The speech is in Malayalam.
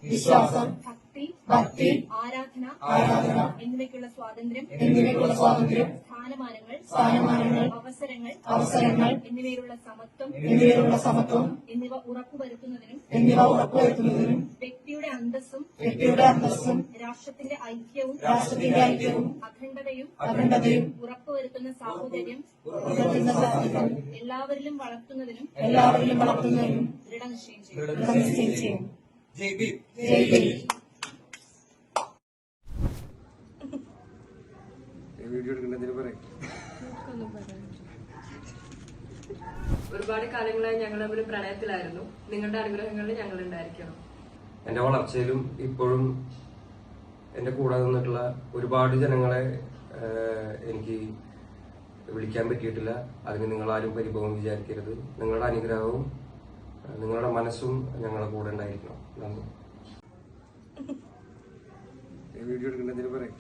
വിശ്വാസം, ഭക്തി, ആരാധന എന്നിവയ്ക്കുള്ള സ്വാതന്ത്ര്യം, സ്ഥാനമാനങ്ങൾ, അവസരങ്ങൾ എന്നിവയിലുള്ള സമത്വം എന്നിവ ഉറപ്പുവരുത്തുന്നതിനും വ്യക്തിയുടെ അന്തസ്സും രാഷ്ട്രത്തിന്റെ ഐക്യവും അഖണ്ഡതയും ഉറപ്പുവരുത്തുന്ന സാഹോദര്യം എല്ലാവരിലും വളർത്തുന്നതിനും ദൃഢനിശ്ചയം ചെയ്യും. ഒരുപാട് കാലങ്ങളായി ഞങ്ങൾ തമ്മിൽ പ്രണയത്തിലായിരുന്നു. നിങ്ങളുടെ അനുഗ്രഹങ്ങളിൽ ഞങ്ങൾ ഉണ്ടായിരിക്കണം. എന്റെ വളർച്ചയിലും ഇപ്പോഴും എന്റെ കൂടെ നിന്നിട്ടുള്ള ഒരുപാട് ജനങ്ങളെ എനിക്ക് വിളിക്കാൻ പറ്റിയിട്ടില്ല. അതിന് നിങ്ങളാരും പരിഭവം വിചാരിക്കരുത്. നിങ്ങളുടെ അനുഗ്രഹവും നിങ്ങളുടെ മനസ്സും ഞങ്ങളുടെ കൂടെ ഉണ്ടായിരിക്കണം. നന്ദി. വീഡിയോ എടുക്കേണ്ടതിന് പറയും.